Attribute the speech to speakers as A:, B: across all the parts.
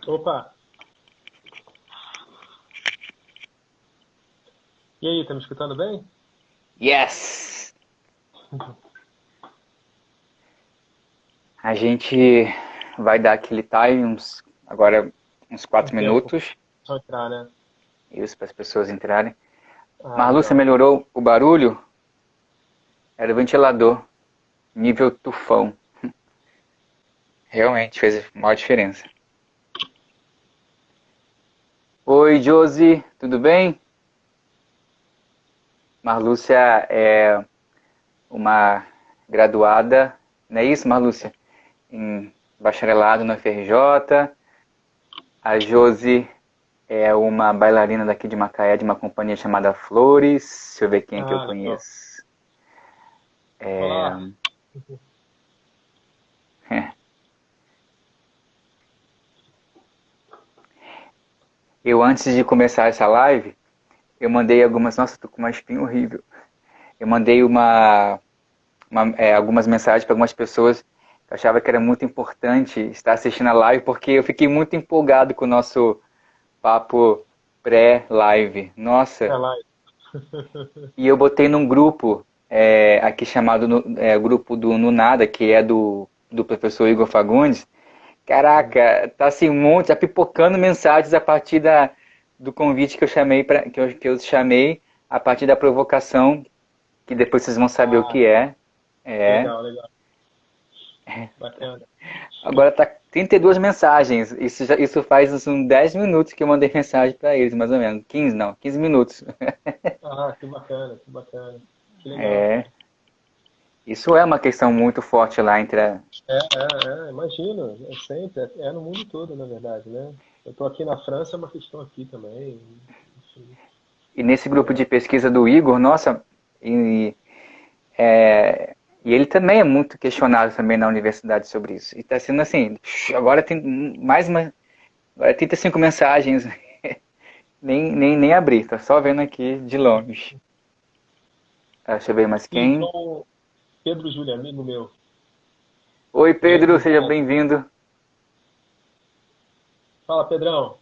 A: Opa! E aí, tá me escutando bem?
B: Yes! A gente vai dar aquele time, agora uns
A: Um
B: 4
A: tempo
B: minutos,
A: pra entrar, né?
B: isso para as pessoas entrarem.
A: Ah,
B: Marlu, você
A: legal.
B: melhorou o barulho? Era o ventilador, nível tufão. Realmente fez maior diferença. Oi, Josi, tudo bem? Marlúcia é uma graduada, não é isso, Marlúcia? Em bacharelado na FRJ. A Josi é uma bailarina daqui de Macaé, de uma companhia chamada Flores. Deixa eu ver quem é que eu
A: Ah, legal.
B: conheço.
A: Olá!
B: Eu, antes de começar essa live, eu mandei algumas. Nossa, tô com uma espinha horrível. Eu mandei algumas mensagens para algumas pessoas que eu achava que era muito importante estar assistindo a live, porque eu fiquei muito empolgado com o nosso papo pré-live.
A: É
B: Nossa,
A: lá.
B: e eu botei num grupo aqui chamado Grupo do Nunada, que é do professor Igor Fagundes. Caraca, tá assim um monte, tá pipocando mensagens a partir do convite que eu chamei que eu chamei, a partir da provocação, que depois vocês vão saber o
A: Ah,
B: que é. É.
A: legal, legal. Bacana.
B: Agora tá 32 mensagens. Isso faz uns 10 minutos que eu mandei mensagem para eles, mais ou menos. 15 não, 15 minutos.
A: Ah, que bacana, que bacana. Que legal,
B: É.
A: cara.
B: Isso é uma questão muito forte lá entre a...
A: Imagino. É sempre, é no mundo todo, na verdade, né? Eu tô aqui na França, é uma questão aqui também. Enfim,
B: E nesse grupo de
A: é,
B: pesquisa do Igor, nossa, e, e ele também é muito questionado também na universidade sobre isso. E está sendo assim, agora tem mais uma, agora 35 mensagens, nem abri, tá só vendo aqui de longe. Deixa eu ver mais
A: e
B: quem.
A: João Pedro Júlio, amigo meu.
B: Oi
A: Grande
B: Pedro, seja
A: irmão.
B: bem-vindo.
A: Fala, Pedrão.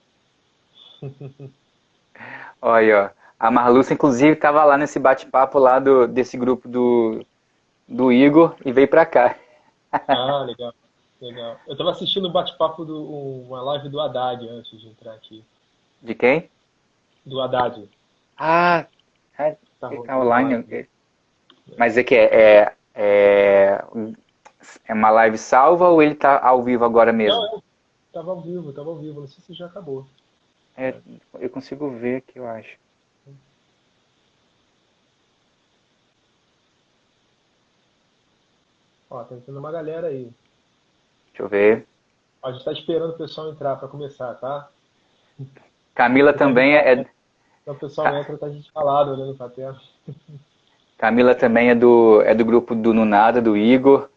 B: Olha, ó, a Marluce inclusive estava lá nesse bate-papo lá desse grupo do Igor e veio para cá.
A: Ah, legal, legal. Eu tava assistindo um bate-papo uma live do Haddad antes de entrar aqui.
B: De quem?
A: Do Haddad.
B: Ah,
A: Tá
B: ele tá
A: rolando uma
B: online.
A: live.
B: Mas é que é uma live salva ou ele tá ao vivo agora mesmo?
A: Não, tava ao vivo, não sei se já acabou.
B: É, eu consigo ver aqui, eu acho.
A: Ó, tá entrando uma galera aí.
B: Deixa eu ver.
A: Ó, a gente tá esperando o pessoal entrar pra começar, tá?
B: Camila
A: Quiser
B: também
A: avisar,
B: é.
A: então o pessoal entra, tá a gente falado olhando pra tela.
B: Camila também é do grupo do Nunada, do Igor.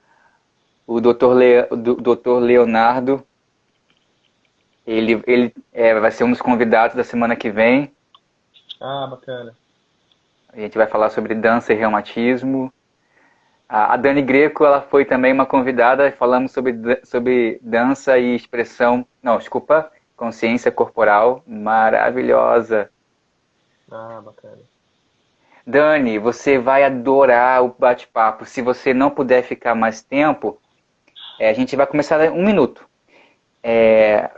B: O Dr. Leonardo, ele vai ser um dos convidados da semana que vem.
A: Ah, bacana.
B: A gente vai falar sobre dança e reumatismo. A Dani Greco, ela foi também uma convidada, falamos sobre dança e expressão, não, desculpa, consciência corporal, maravilhosa.
A: Ah, bacana.
B: Dani, você vai adorar o bate-papo. Se você não puder ficar mais tempo, a gente vai começar em 1 minuto.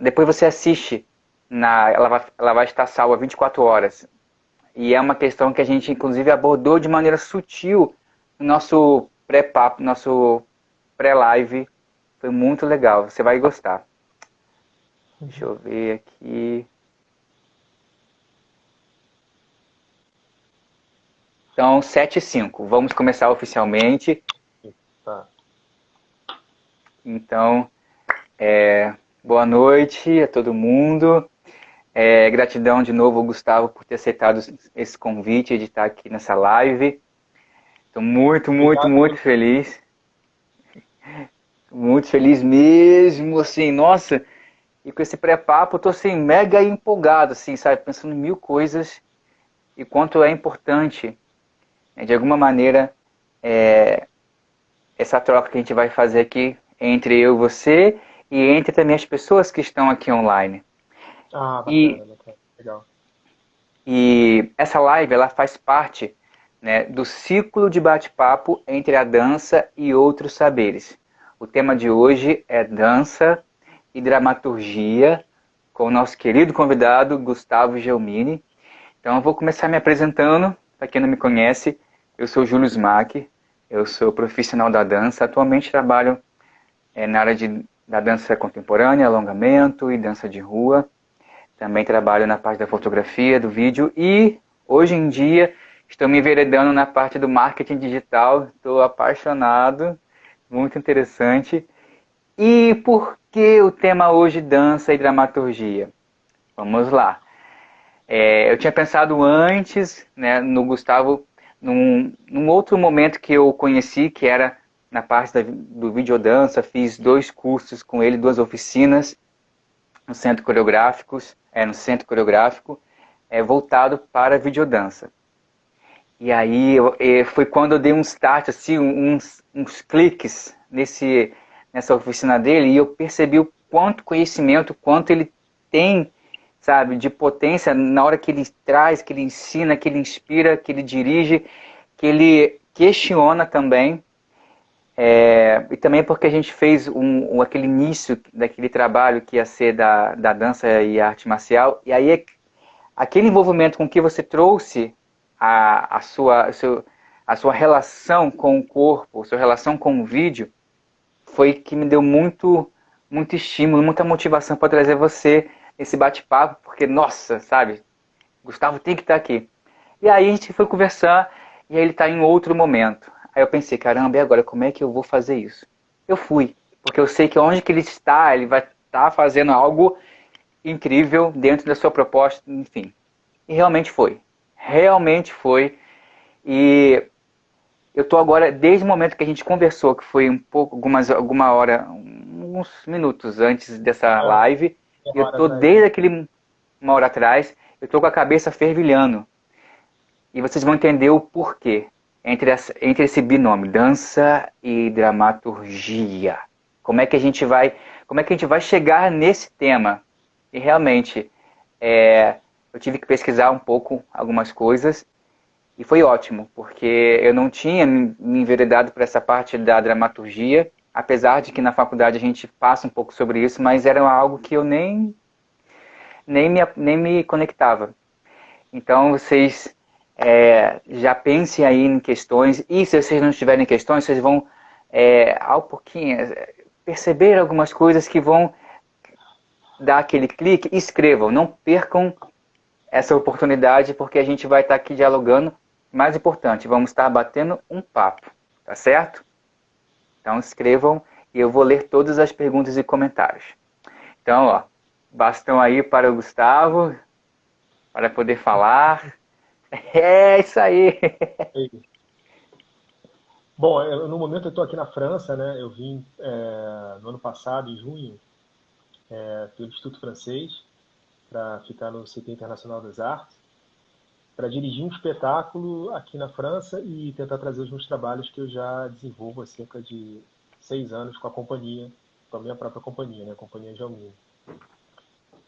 B: Depois você assiste, ela vai estar salva 24 horas. E é uma questão que a gente, inclusive, abordou de maneira sutil no nosso pré-papo, nosso pré-live. Foi muito legal, você vai gostar. Deixa eu ver aqui. Então, 7:05. Vamos começar oficialmente.
A: Tá.
B: Então, boa noite a todo mundo. Gratidão de novo, Gustavo, por ter aceitado esse convite de estar aqui nessa live. Estou muito, muito,
A: Obrigado
B: muito
A: pelo convite.
B: feliz. Muito feliz mesmo, assim, nossa. E com esse pré-papo, eu tô assim, mega empolgado, assim, sabe? Pensando em mil coisas e quanto é importante, né, de alguma maneira, essa troca que a gente vai fazer aqui entre eu e você e entre também as pessoas que estão aqui online.
A: Ah,
B: E,
A: bacana, bacana. Legal.
B: e essa live ela faz parte, né, do ciclo de bate-papo entre a dança e outros saberes. O tema de hoje é dança e dramaturgia, com o nosso querido convidado Gustavo Gelmini. Então eu vou começar me apresentando, para quem não me conhece, eu sou Júlio Smack, eu sou profissional da dança, atualmente trabalho na área da dança contemporânea, alongamento e dança de rua. Também trabalho na parte da fotografia, do vídeo e hoje em dia estou me enveredando na parte do marketing digital. Estou apaixonado, muito interessante. E por que o tema hoje dança e dramaturgia? Vamos lá. Eu tinha pensado antes, né, no Gustavo, num outro momento que eu conheci, que era na parte do videodança. Fiz 2 cursos com ele, 2 oficinas no centro coreográfico, voltado para videodança. E aí foi quando eu dei um start, assim, uns cliques nessa oficina dele, e eu percebi o quanto conhecimento, quanto ele tem, sabe, de potência na hora que ele traz, que ele ensina, que ele inspira, que ele dirige, que ele questiona também. E também porque a gente fez aquele início daquele trabalho que ia ser da dança e arte marcial, e aí aquele envolvimento com que você trouxe a sua relação com o corpo, a sua relação com o vídeo, foi que me deu muito estímulo, muita motivação para trazer você nesse bate-papo, porque, nossa, sabe, Gustavo tem que estar aqui. E aí a gente foi conversar, e aí ele está em outro momento. Aí eu pensei, caramba, e agora, como é que eu vou fazer isso? Eu fui, porque eu sei que onde que ele vai estar fazendo algo incrível dentro da sua proposta, enfim. E realmente foi. Realmente foi. E eu estou agora, desde o momento que a gente conversou, que foi um pouco, alguma hora, uns minutos antes dessa
A: Ah,
B: live,
A: uma
B: eu
A: hora
B: estou
A: atrás, né?
B: desde aquele uma hora atrás, eu estou com a cabeça fervilhando. E vocês vão entender o porquê entre esse binômio, dança e dramaturgia. Como é que a gente vai chegar nesse tema? E realmente, eu tive que pesquisar um pouco algumas coisas e foi ótimo, porque eu não tinha me enveredado por essa parte da dramaturgia, apesar de que na faculdade a gente passa um pouco sobre isso, mas era algo que eu nem me conectava. Então vocês já pensem aí em questões, e se vocês não tiverem questões, vocês vão ao pouquinho perceber algumas coisas que vão dar aquele clique. Escrevam, não percam essa oportunidade, porque a gente vai estar aqui dialogando. Mais importante, vamos estar batendo um papo, tá certo? Então escrevam e eu vou ler todas as perguntas e comentários. Então, ó, bastão aí para o Gustavo, para poder falar. É isso aí.
A: Bom, no momento eu estou aqui na França, né? Eu vim no ano passado, em junho, pelo Instituto Francês, para ficar no CT Internacional das Artes, para dirigir um espetáculo aqui na França e tentar trazer os meus trabalhos que eu já desenvolvo há cerca de 6 anos com a companhia, com a minha própria companhia, né? A Companhia Jalmin.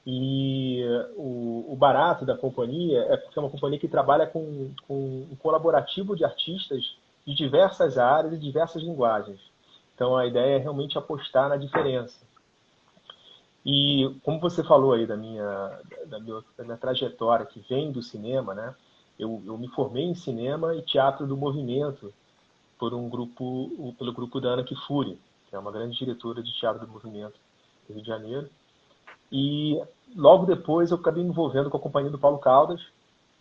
A: E o barato da companhia é porque é uma companhia que trabalha com um colaborativo de artistas de diversas áreas e diversas linguagens. Então a ideia é realmente apostar na diferença. E como você falou aí da minha trajetória que vem do cinema, né? Eu me formei em cinema e teatro do movimento pelo grupo da Ana Kfouri, que é uma grande diretora de teatro do movimento do Rio de Janeiro. E logo depois eu acabei me envolvendo com a companhia do Paulo Caldas,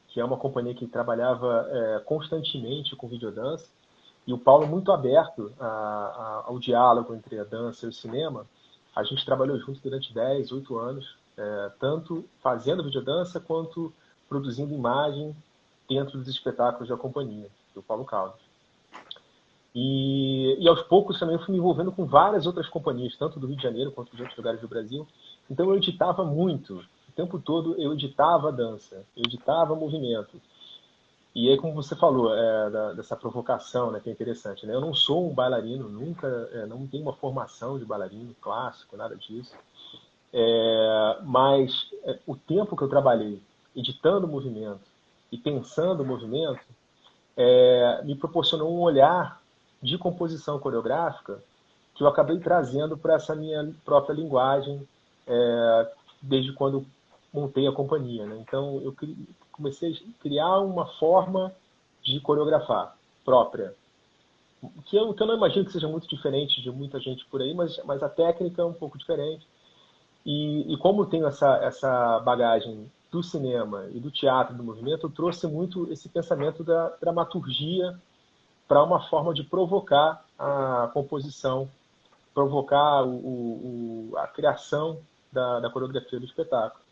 A: que é uma companhia que trabalhava constantemente com videodança. E o Paulo muito aberto ao diálogo entre a dança e o cinema. A gente trabalhou junto durante 10, 8 anos, tanto fazendo videodança quanto produzindo imagem dentro dos espetáculos da companhia, do Paulo Caldas. E aos poucos também eu fui me envolvendo com várias outras companhias, tanto do Rio de Janeiro quanto de outros lugares do Brasil. Então eu editava muito. O tempo todo eu editava dança, eu editava movimento. E aí, como você falou, dessa provocação, né, que é interessante, né? Eu não sou um bailarino, nunca, não tenho uma formação de bailarino clássico, nada disso. Mas o tempo que eu trabalhei editando o movimento e pensando o movimento me proporcionou um olhar de composição coreográfica que eu acabei trazendo para essa minha própria linguagem desde quando montei a companhia. Né? Então, eu comecei a criar uma forma de coreografar própria, que eu não imagino que seja muito diferente de muita gente por aí, mas a técnica é um pouco diferente. E como eu tenho essa bagagem do cinema e do teatro, do movimento, eu trouxe muito esse pensamento da dramaturgia para uma forma de provocar a composição, provocar a criação da coreografia do espetáculo.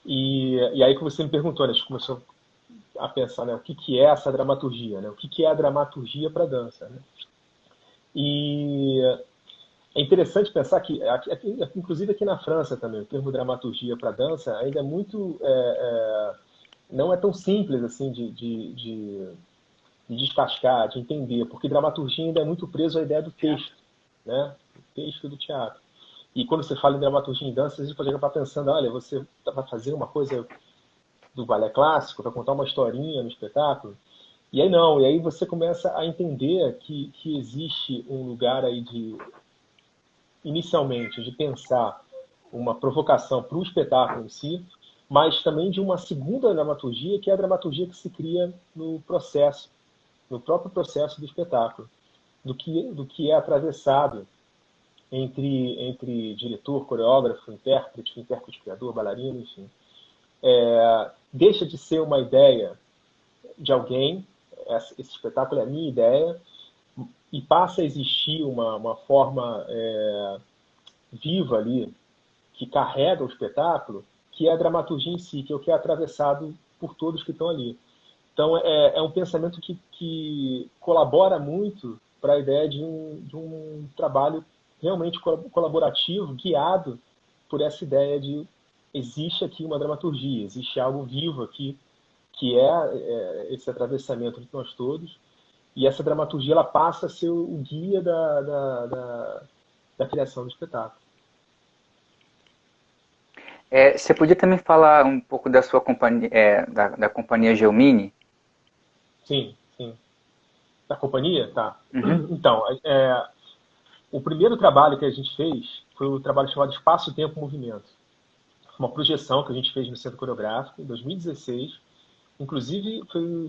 A: E aí que você me perguntou, né, a gente começou a pensar, né, o que é essa dramaturgia, né, o que é a dramaturgia para a dança. Né? E é interessante pensar que, inclusive aqui na França também, o termo dramaturgia para dança ainda é muito. Não é tão simples assim de descascar, de entender, porque dramaturgia ainda é muito preso à ideia do texto, né? O texto do teatro. E quando você fala em dramaturgia em dança, a gente pode acabar pensando, olha, você vai fazer uma coisa do balé clássico, vai contar uma historinha no espetáculo. E aí não, e aí você começa a entender que existe um lugar aí inicialmente, de pensar uma provocação para o espetáculo em si, mas também de uma segunda dramaturgia, que é a dramaturgia que se cria no processo, no próprio processo do espetáculo, do que é atravessado entre diretor, coreógrafo, intérprete, criador, bailarino, enfim. Deixa de ser uma ideia de alguém, esse espetáculo é a minha ideia, e passa a existir uma forma viva ali, que carrega o espetáculo, que é a dramaturgia em si, que é o que é atravessado por todos que estão ali. Então, é um pensamento que colabora muito para a ideia de um trabalho realmente colaborativo, guiado por essa ideia de existe aqui uma dramaturgia, existe algo vivo aqui, que é esse atravessamento de nós todos, e essa dramaturgia ela passa a ser o guia da criação do espetáculo.
B: Você podia também falar um pouco da sua companhia, da companhia Gelmini?
A: Sim, sim. Da companhia? Tá.
B: Uhum.
A: Então, o primeiro trabalho que a gente fez foi o trabalho chamado Espaço, Tempo, Movimento. Uma projeção que a gente fez no Centro Coreográfico em 2016. Inclusive,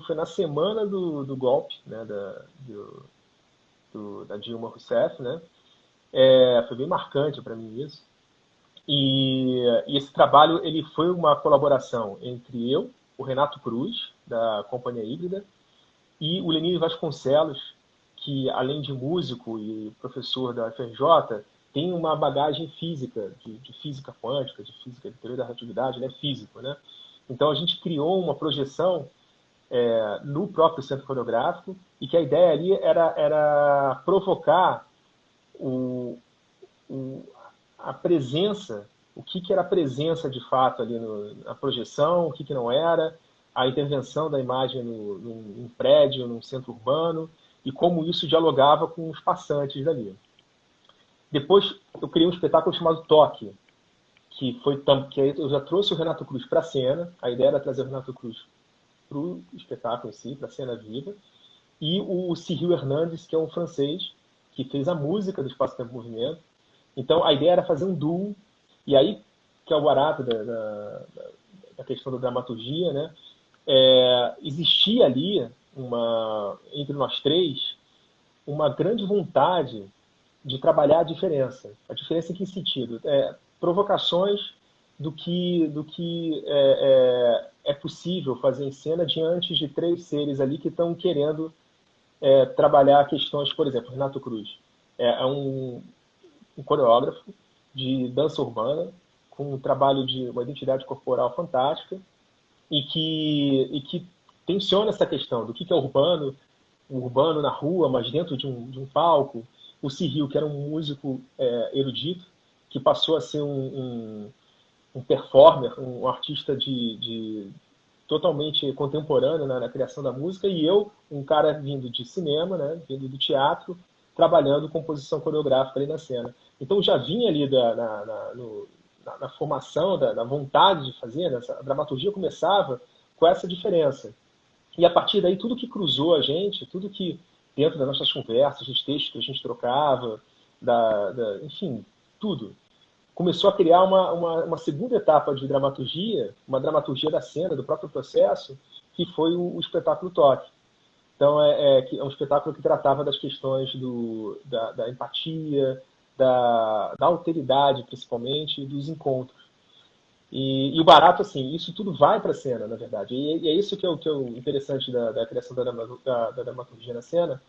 A: foi na semana do golpe, né, da Dilma Rousseff, né? Foi bem marcante para mim isso. E esse trabalho ele foi uma colaboração entre eu, o Renato Cruz, da Companhia Híbrida, e o Lenine Vasconcelos, que além de músico e professor da UFRJ, tem uma bagagem física, de física quântica, de física de teoria da relatividade, ele é físico, né? Então a gente criou uma projeção no próprio centro coreográfico e que a ideia ali era provocar o, a presença, o que era a presença de fato ali na projeção, o que não era, a intervenção da imagem num prédio, num centro urbano, e como isso dialogava com os passantes dali. Depois eu criei um espetáculo chamado Toque, que eu já trouxe o Renato Cruz para a cena, a ideia era trazer o Renato Cruz para o espetáculo em si, para a cena viva, e o Cyril Hernandes, que é um francês, que fez a música do Espaço Tempo Movimento. Então a ideia era fazer um duo, e aí, que é o barato da questão da dramaturgia, né? Existia ali, entre nós três, uma grande vontade de trabalhar a diferença. A diferença em que sentido? Provocações do que é possível fazer em cena diante de três seres ali que estão querendo trabalhar questões, por exemplo, Renato Cruz. É um coreógrafo de dança urbana, com um trabalho de uma identidade corporal fantástica, e que tensiona essa questão do que é urbano, o urbano na rua, mas dentro de um palco. O Cyril, que era um músico erudito, que passou a ser um performer, um artista totalmente contemporâneo, né, na criação da música, e eu, um cara vindo de cinema, né, vindo do teatro, trabalhando composição coreográfica ali na cena. Então já vinha ali na formação, da vontade de fazer, né, a dramaturgia começava com essa diferença. E a partir daí, tudo que cruzou a gente, tudo que, dentro das nossas conversas, dos textos que a gente trocava, enfim, tudo, começou a criar uma segunda etapa de dramaturgia, uma dramaturgia da cena, do próprio processo, que foi o espetáculo Toque. Então, é um espetáculo que tratava das questões da empatia, da alteridade, principalmente, e dos encontros. E o barato, assim, isso tudo vai para a cena, na verdade. E é isso que é o interessante da criação da dramaturgia na cena,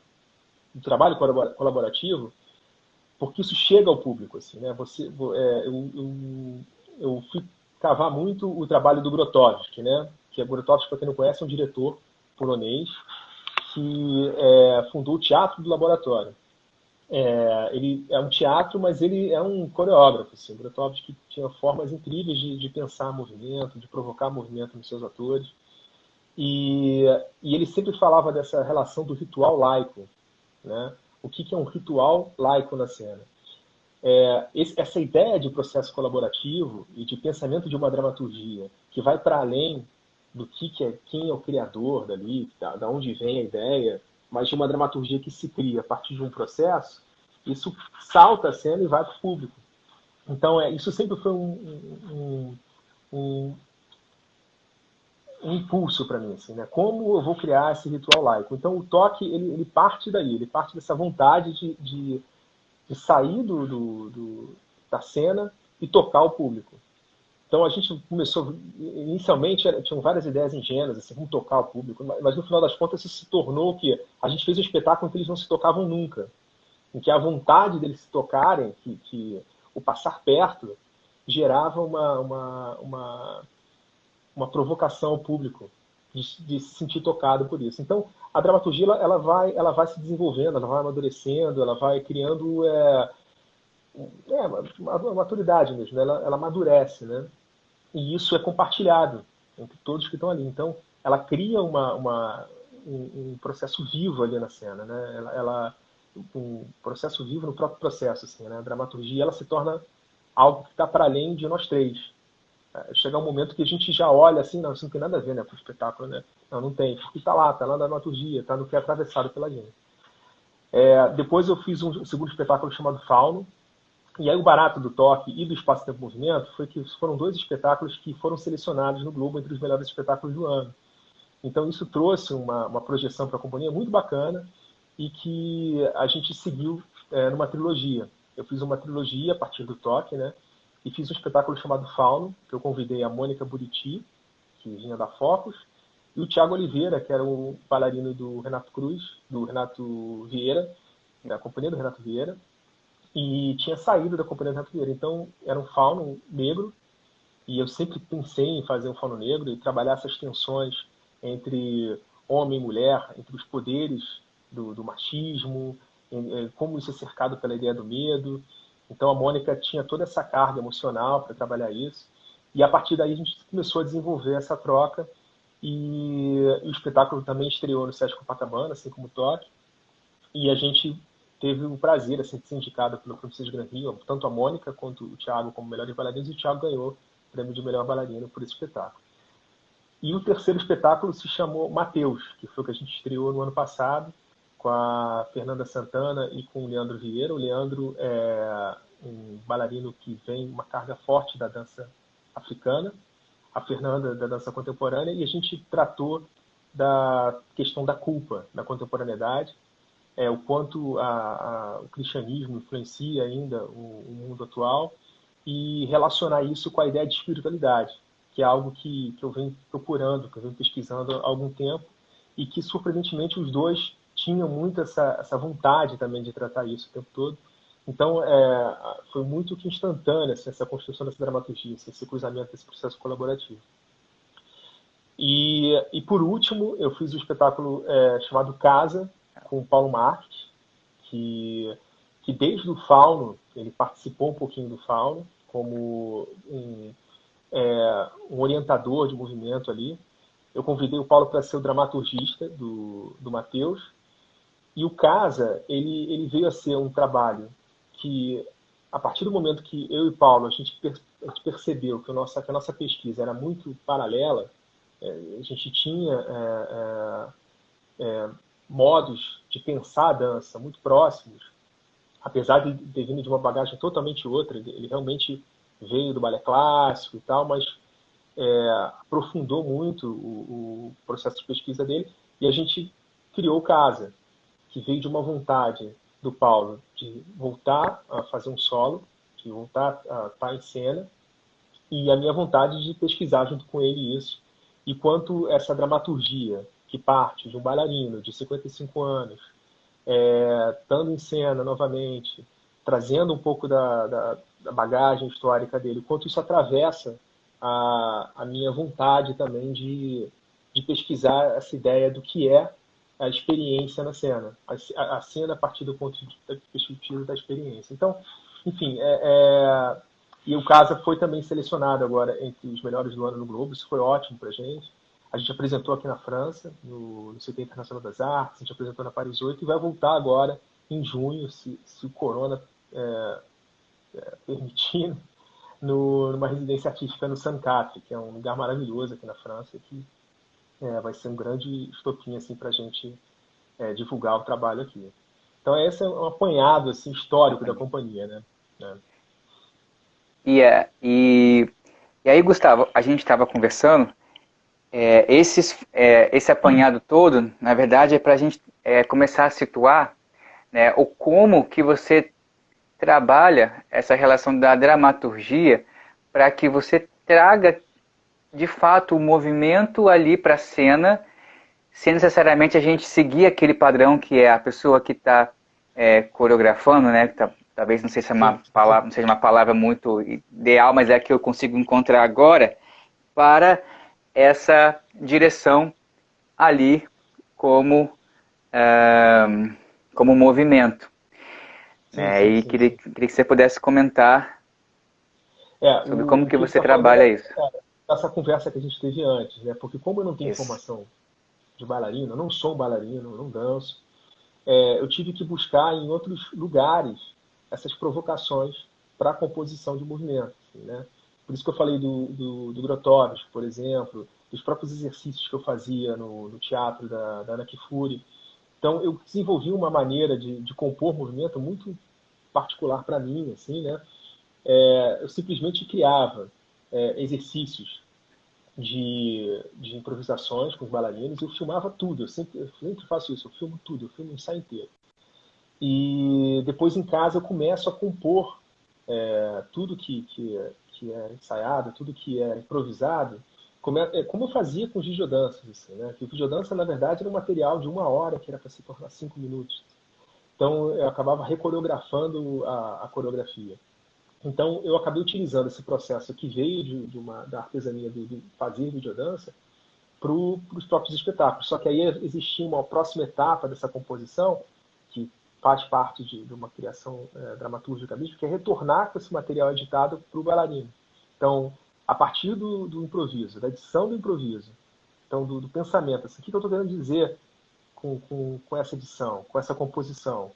A: do trabalho colaborativo, porque isso chega ao público, assim, né? Eu fui cavar muito o trabalho do Grotowski, né? Que Grotowski, para quem não conhece, é um diretor polonês que fundou o Teatro do Laboratório. Ele é um teatro, mas ele é um coreógrafo. Assim. O Grotowski tinha formas incríveis de pensar movimento, de provocar movimento nos seus atores. E ele sempre falava dessa relação do ritual laico, né? O que é um ritual laico na cena? Essa ideia de processo colaborativo e de pensamento de uma dramaturgia que vai para além do quem é o criador dali, da onde vem a ideia, mas de uma dramaturgia que se cria a partir de um processo, isso salta a cena e vai para o público. Então, isso sempre foi um impulso para mim, assim, né? Como eu vou criar esse ritual laico? Então, o toque, ele parte daí, ele parte dessa vontade de sair da cena e tocar o público. Então a gente começou, inicialmente tinham várias ideias ingênuas, assim, como tocar o público, mas no final das contas isso se tornou que a gente fez um espetáculo em que eles não se tocavam nunca, em que a vontade deles se tocarem, que o passar perto, gerava uma provocação ao público de se sentir tocado por isso. Então a dramaturgia ela vai se desenvolvendo, ela vai amadurecendo, ela vai criando uma maturidade mesmo, né? Ela amadurece, né? E isso é compartilhado entre todos que estão ali. Então, ela cria um processo vivo ali na cena, né? Um processo vivo no próprio processo, assim, né? A dramaturgia ela se torna algo que está para além de nós três. Chega um momento que a gente já olha assim, não, isso não tem nada a ver, né, com o espetáculo, né? Não tem, porque está lá na dramaturgia, está no que é atravessado pela gente. Depois eu fiz um segundo espetáculo chamado Fauno, e aí o barato do Toque e do Espaço Tempo Movimento foi que foram dois espetáculos que foram selecionados no Globo entre os melhores espetáculos do ano. Então isso trouxe uma projeção para a companhia muito bacana e que a gente seguiu numa trilogia. Eu fiz uma trilogia a partir do Toque, né? E fiz um espetáculo chamado Fauno, que eu convidei a Mônica Buriti, que vinha da Focus, e o Thiago Oliveira, que era o bailarino do Renato Vieira, da companhia do Renato Vieira, e tinha saído da companhia do Renato Vieira. Então, era um fauno negro, e eu sempre pensei em fazer um fauno negro e trabalhar essas tensões entre homem e mulher, entre os poderes do machismo, como isso é cercado pela ideia do medo. Então, a Mônica tinha toda essa carga emocional para trabalhar isso. E a partir daí a gente começou a desenvolver essa troca. E o espetáculo também estreou no Sesc Copacabana, assim como o Toque. E a gente teve o prazer assim, de ser indicado pelo Francisco Gran Rio, tanto a Mônica quanto o Thiago como melhores bailarinos, e o Thiago ganhou o prêmio de melhor bailarino por esse espetáculo. E o terceiro espetáculo se chamou Mateus, que foi o que a gente estreou no ano passado, com a Fernanda Santana e com o Leandro Vieira. O Leandro é um bailarino que vem uma carga forte da dança africana, a Fernanda da dança contemporânea, e a gente tratou da questão da culpa na contemporaneidade, o quanto o cristianismo influencia ainda o mundo atual, e relacionar isso com a ideia de espiritualidade, que é algo que eu venho procurando, que eu venho pesquisando há algum tempo, e que, surpreendentemente, os dois tinham muito essa vontade também de tratar isso o tempo todo. Então, foi muito que instantânea essa construção dessa dramaturgia, esse cruzamento desse processo colaborativo. E por último, eu fiz um espetáculo chamado Casa, com o Paulo Marques, que desde o Fauno, ele participou um pouquinho do Fauno, como um orientador de movimento ali. eu convidei o Paulo para ser o dramaturgista do Mateus, e o Casa, ele veio a ser um trabalho que, a partir do momento que eu e Paulo, a gente percebeu que a nossa pesquisa era muito paralela, a gente tinha modos de pensar a dança muito próximos, apesar de ter vindo de uma bagagem totalmente outra. Ele realmente veio do balé clássico e tal, mas aprofundou muito o processo de pesquisa dele, e a gente criou o Casa, que veio de uma vontade do Paulo de voltar a fazer um solo, de voltar a estar em cena, e a minha vontade de pesquisar junto com ele isso, e quanto essa dramaturgia que parte de um bailarino de 55 anos, estando em cena novamente, trazendo um pouco da bagagem histórica dele, quanto isso atravessa a minha vontade também de pesquisar essa ideia do que é a experiência na cena, a cena a partir do ponto de perspectiva da experiência. Então, enfim, e o Casa foi também selecionado agora entre os melhores do ano no Globo, isso foi ótimo para a gente. A gente apresentou aqui na França, no CT Internacional das Artes, a gente apresentou na Paris 8 e vai voltar agora em junho, se o Corona permitir, numa residência artística no Saint-Catry, que é um lugar maravilhoso aqui na França, que vai ser um grande estopim assim, para a gente divulgar o trabalho aqui. Então esse é um apanhado assim, histórico da companhia, né?
B: E aí, Gustavo, a gente estava conversando, esse apanhado todo, na verdade, é para a gente começar a situar, né, o como que você trabalha essa relação da dramaturgia para que você traga, de fato, o movimento ali para a cena, sem necessariamente a gente seguir aquele padrão que é a pessoa que está coreografando, né? Talvez não seja não seja uma palavra muito ideal, mas é a que eu consigo encontrar agora, para essa direção ali como movimento. E queria que você pudesse comentar sobre como que você trabalha isso.
A: Essa conversa que a gente teve antes, né? Porque como eu não tenho formação de bailarino, eu não sou um bailarino, eu não danço, eu tive que buscar em outros lugares essas provocações para a composição de movimento. Assim, né? Por isso que eu falei do Grotowski, por exemplo, dos próprios exercícios que eu fazia no teatro da Ana Kifuri. Então, eu desenvolvi uma maneira de compor movimento muito particular para mim, assim, né? Eu simplesmente criava exercícios de improvisações com os bailarinos, eu filmava tudo, eu sempre faço isso, eu filmo tudo, eu filmo o ensaio inteiro. E depois em casa eu começo a compor tudo que é ensaiado, tudo que é improvisado, como eu fazia com os videodanças, assim, né? Que o videodança, na verdade, era um material de 1 hora, que era para se tornar 5 minutos. Então eu acabava recoreografando a coreografia. Então, eu acabei utilizando esse processo que veio da artesania do fazer videodança para os próprios espetáculos. Só que aí existia uma próxima etapa dessa composição, que faz parte de uma criação dramatúrgica mesmo, que é retornar com esse material editado para o bailarino. Então, a partir do improviso, da edição do improviso, então do pensamento, assim, o que eu estou querendo dizer com essa edição, com essa composição,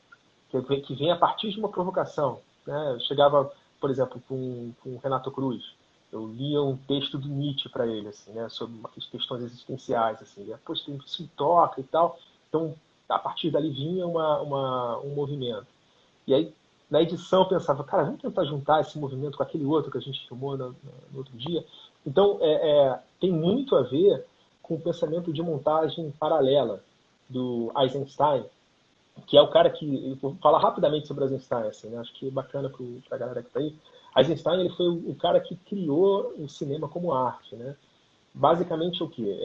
A: que vem a partir de uma provocação. Né? Eu chegava, por exemplo, com o Renato Cruz, eu lia um texto do Nietzsche para ele, assim, né? Sobre questões existenciais, assim, depois isso me toca e tal. Então, a partir dali vinha um movimento. E aí, na edição, eu pensava, cara, vamos tentar juntar esse movimento com aquele outro que a gente filmou no outro dia. Então, tem muito a ver com o pensamento de montagem paralela do Eisenstein, que é o cara que... Eu vou falar rapidamente sobre Eisenstein, assim, né? Acho que é bacana para a galera que está aí. Eisenstein ele foi o cara que criou o cinema como arte, né? Basicamente o quê?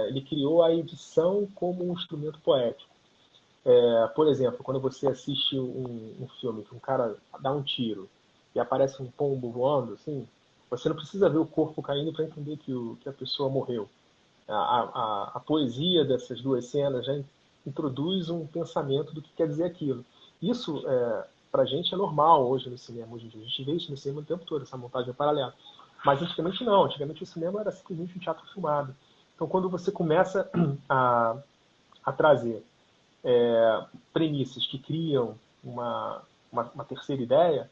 A: Ele criou a edição como um instrumento poético. Por exemplo, quando você assiste um filme que um cara dá um tiro e aparece um pombo voando, assim, você não precisa ver o corpo caindo para entender que a pessoa morreu. A poesia dessas duas cenas já introduz um pensamento do que quer dizer aquilo. Isso, para a gente, é normal hoje no cinema. Hoje em dia. A gente vê isso no cinema o tempo todo, essa montagem paralela. Mas antigamente não. Antigamente o cinema era simplesmente um teatro filmado. Então, quando você começa a trazer premissas que criam uma terceira ideia,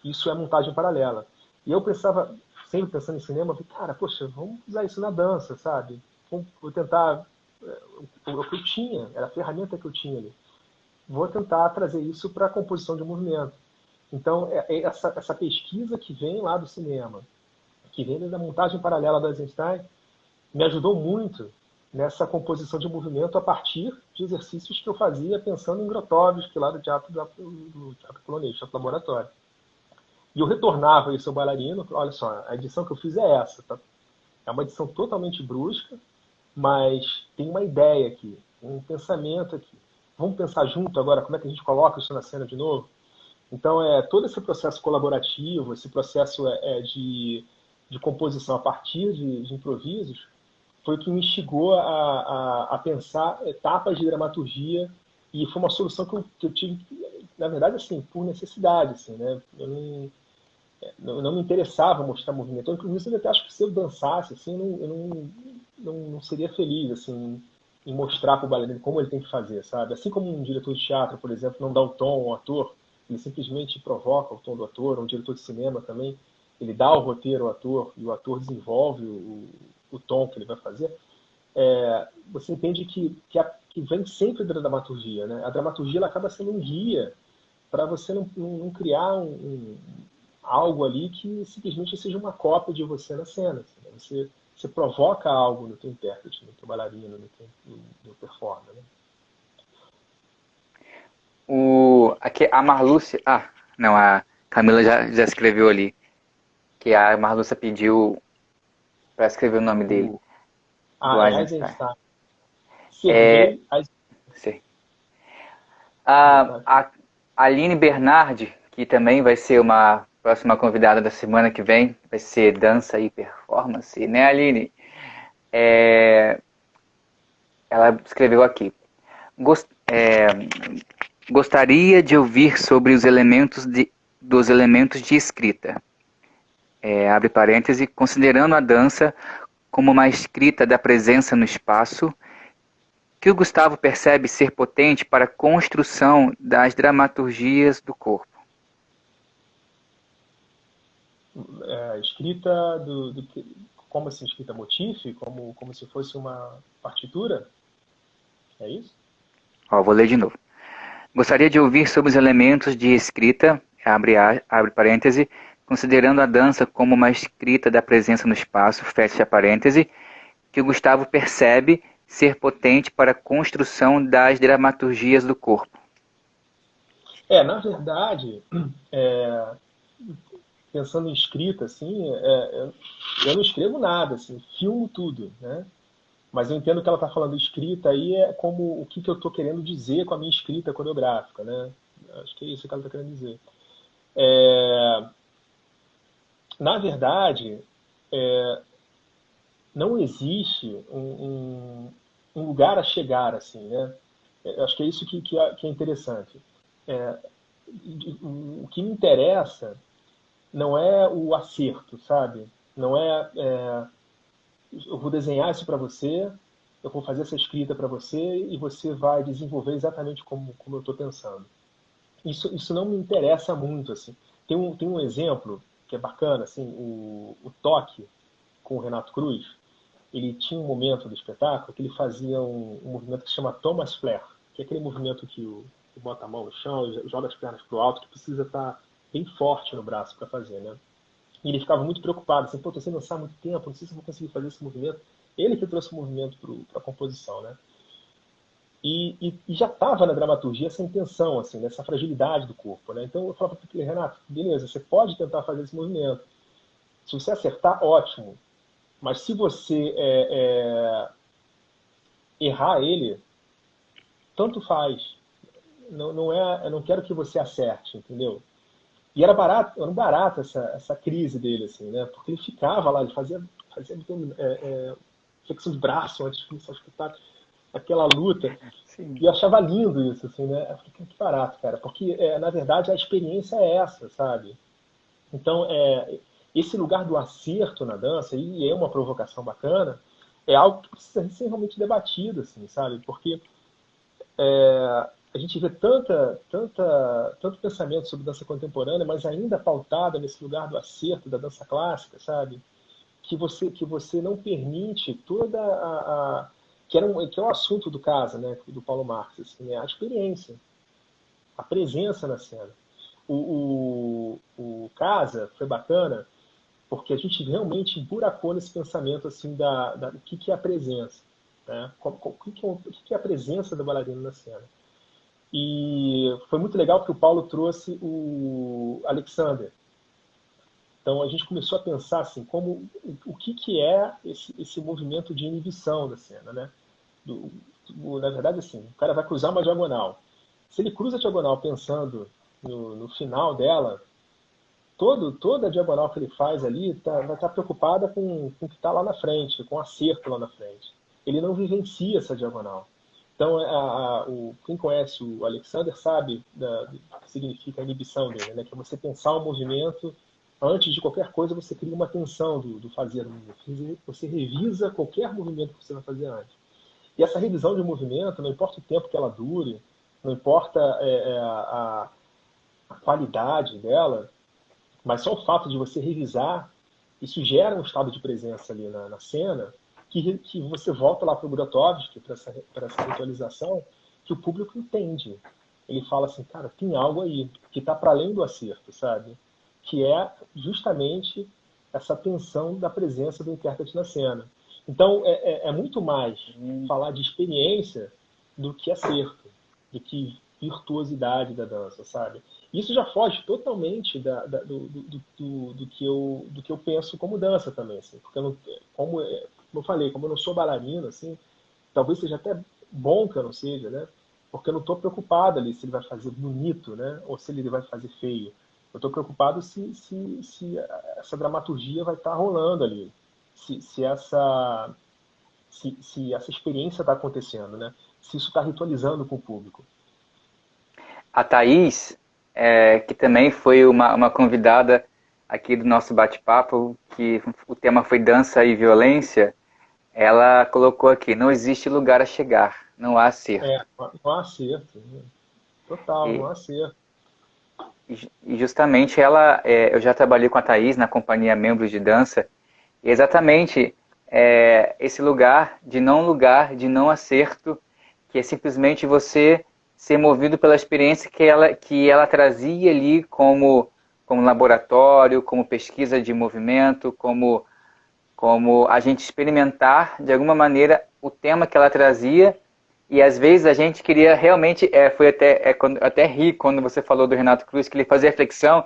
A: isso é montagem paralela. E eu pensava, sempre pensando em cinema, eu falei, cara, poxa, vamos usar isso na dança, sabe? Vou tentar, o que eu tinha, era a ferramenta que eu tinha ali. Vou tentar trazer isso para a composição de movimento. Então, essa pesquisa que vem lá do cinema, que vem da montagem paralela do Eisenstein, me ajudou muito nessa composição de movimento a partir de exercícios que eu fazia pensando em Grotowski, lá do teatro polonês, teatro laboratório. E eu retornava isso ao bailarino, olha só, a edição que eu fiz é essa, tá? É uma edição totalmente brusca, mas tem uma ideia aqui, um pensamento aqui. Vamos pensar junto agora como é que a gente coloca isso na cena de novo? Então, todo esse processo colaborativo, esse processo de composição a partir de improvisos, foi o que me instigou a pensar etapas de dramaturgia, e foi uma solução que eu tive, na verdade, assim, por necessidade. Assim, né? Eu não me interessava mostrar movimento. Inclusive, eu até acho que se eu dançasse, assim, eu não seria feliz assim, em mostrar para o bailarino como ele tem que fazer, sabe? Assim como um diretor de teatro, por exemplo, não dá o tom ao ator, ele simplesmente provoca o tom do ator, ou um diretor de cinema também, ele dá o roteiro ao ator e o ator desenvolve o tom que ele vai fazer. Você entende que vem sempre da dramaturgia, né? A dramaturgia ela acaba sendo um guia para você não criar algo ali que simplesmente seja uma cópia de você na cena. Assim, né? Você provoca algo no teu intérprete, no teu bailarino, no performer. Né?
B: Aqui, a Marlúcia... Ah, não, a Camila já escreveu ali. Que a Marlúcia pediu para escrever o nome dele. Do Eisenstein.
A: Sergei
B: Eisenstein. A Aline Bernardi, que também vai ser uma próxima convidada da semana que vem, vai ser dança e performance, né, Aline? Ela escreveu aqui. Gostaria de ouvir sobre os elementos de escrita. Abre parêntese, considerando a dança como uma escrita da presença no espaço, que o Gustavo percebe ser potente para a construção das dramaturgias do corpo.
A: Escrita como assim, escrita motif? Como se fosse uma partitura? É isso?
B: Vou ler de novo. Gostaria de ouvir sobre os elementos de escrita, abre parêntese, considerando a dança como uma escrita da presença no espaço, fecha parêntese, que o Gustavo percebe ser potente para a construção das dramaturgias do corpo.
A: Na verdade, pensando em escrita, assim, eu não escrevo nada, assim, filmo tudo, né? Mas eu entendo que ela está falando escrita aí como o que eu estou querendo dizer com a minha escrita coreográfica, né? Acho que é isso que ela está querendo dizer. Na verdade, não existe um lugar a chegar, assim, né? Acho que é isso que é interessante. O que me interessa não é o acerto, sabe? Não eu vou desenhar isso para você, eu vou fazer essa escrita para você e você vai desenvolver exatamente como eu estou pensando. Isso não me interessa muito, assim. Tem um exemplo que é bacana, assim, o Toque com o Renato Cruz. Ele tinha um momento do espetáculo que ele fazia um movimento que se chama Thomas Flair, que é aquele movimento que bota a mão no chão e joga as pernas para o alto, que precisa estar bem forte no braço para fazer, né? E ele ficava muito preocupado, assim, tô sem dançar há muito tempo, não sei se vou conseguir fazer esse movimento. Ele que trouxe o movimento para a composição, né? E já estava na dramaturgia essa intenção, assim, dessa fragilidade do corpo, né? Então eu falava para ele, Renato, beleza, você pode tentar fazer esse movimento. Se você acertar, ótimo. Mas se você errar ele, tanto faz. Eu não quero que você acerte, entendeu? E era um barato essa crise dele, assim, né? Porque ele ficava lá, ele fazia flexão de braço antes de começar o espetáculo, aquela luta. Sim. E eu achava lindo isso, assim, né? Eu falei, que barato, cara. Porque, na verdade, a experiência é essa, sabe? Então, esse lugar do acerto na dança, e é uma provocação bacana, é algo que precisa ser realmente debatido, assim, sabe? Porque a gente vê tanto pensamento sobre dança contemporânea, mas ainda pautada nesse lugar do acerto da dança clássica, sabe? Que você não permite toda que é o assunto do caso, né, do Paulo Marx, assim, né, a experiência, a presença na cena. O Casa foi bacana porque a gente realmente emburacou nesse pensamento assim do que é a presença, né? O que é a presença do bailarino na cena. E foi muito legal que o Paulo trouxe o Alexander. Então a gente começou a pensar assim, como o que é esse movimento de inibição da cena, né? Na verdade, assim, o cara vai cruzar uma diagonal. Se ele cruza a diagonal pensando no final dela, toda a diagonal que ele faz ali vai estar preocupada com o que está lá na frente, com o acerto lá na frente. Ele não vivencia essa diagonal. Então, quem conhece o Alexander sabe do que significa a inibição dele, né? Que é você pensar o movimento, antes de qualquer coisa, você cria uma tensão do fazer. Você revisa qualquer movimento que você vai fazer antes. E essa revisão de movimento, não importa o tempo que ela dure, não importa a qualidade dela, mas só o fato de você revisar, isso gera um estado de presença ali na cena, que você volta lá para o Grotowski, para essa ritualização, que o público entende. Ele fala assim, cara, tem algo aí que está para além do acerto, sabe? Que é justamente essa tensão da presença do intérprete na cena. Então, é muito mais falar de experiência do que acerto, do que virtuosidade da dança, sabe? Isso já foge totalmente do que eu penso como dança também, assim, porque eu não, como eu falei, como eu não sou bailarino, assim, talvez seja até bom que eu não seja, né? Porque eu não estou preocupado ali se ele vai fazer bonito, né? Ou se ele vai fazer feio. Eu estou preocupado se essa dramaturgia vai estar rolando ali, se essa experiência está acontecendo, né? Se isso está ritualizando com o público.
B: A Thaís, que também foi uma convidada aqui do nosso bate-papo, que o tema foi dança e violência, ela colocou aqui, não existe lugar a chegar, não há acerto.
A: Não há acerto. Né? Total, não
B: E,
A: há acerto.
B: e justamente eu já trabalhei com a Thaís na companhia Membros de Dança, e exatamente esse lugar de não acerto, que é simplesmente você ser movido pela experiência que ela trazia ali como laboratório, como pesquisa de movimento, como a gente experimentar de alguma maneira o tema que ela trazia. E às vezes a gente queria realmente, foi até ri quando você falou do Renato Cruz, que ele fazia reflexão,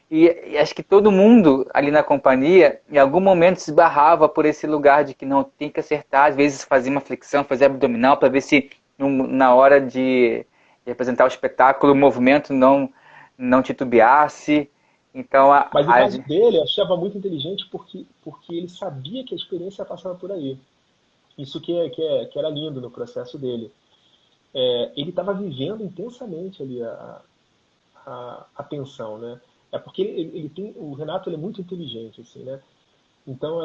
B: e acho que todo mundo ali na companhia, em algum momento se esbarrava por esse lugar de que não tem que acertar, às vezes fazia uma flexão, fazia abdominal, para ver se na hora de apresentar o espetáculo o movimento não titubeasse. Então,
A: Mas no caso dele, eu achava muito inteligente porque ele sabia que a experiência passava por aí. Isso que era lindo no processo dele. Ele estava vivendo intensamente ali a tensão, né? É porque o Renato ele é muito inteligente, assim, né? Então,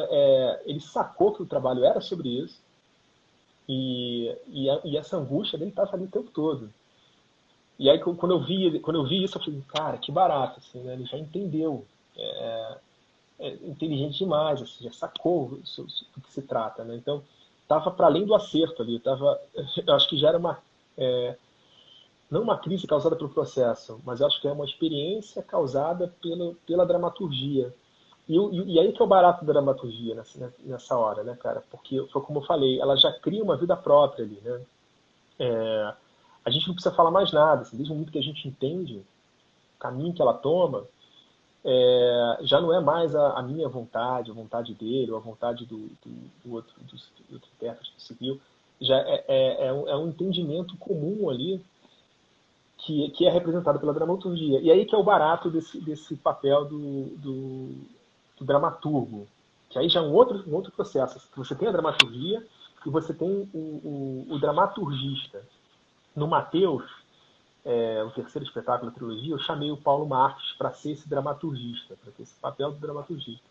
A: ele sacou que o trabalho era sobre isso e essa angústia dele estava ali o tempo todo. E aí, quando eu vi isso, eu falei, cara, que barato, assim, né? Ele já entendeu. Inteligente demais, assim, já sacou do que se trata, né? Então, estava para além do acerto ali. Eu acho que já era não uma crise causada pelo processo, mas eu acho que é uma experiência causada pela dramaturgia. E aí que é o barato da dramaturgia nessa hora, né, cara? Porque foi como eu falei, ela já cria uma vida própria ali, né? A gente não precisa falar mais nada, assim, desde o momento que a gente entende o caminho que ela toma, já não é mais a minha vontade, a vontade dele, ou a vontade do outro intérprete que seguiu. Já é um entendimento comum ali que é representado pela dramaturgia. E aí que é o barato desse papel do dramaturgo, que aí já é um outro processo. Você tem a dramaturgia e você tem o dramaturgista. No Mateus, o terceiro espetáculo da trilogia, eu chamei o Paulo Marques para ser esse dramaturgista, para ter esse papel do dramaturgista.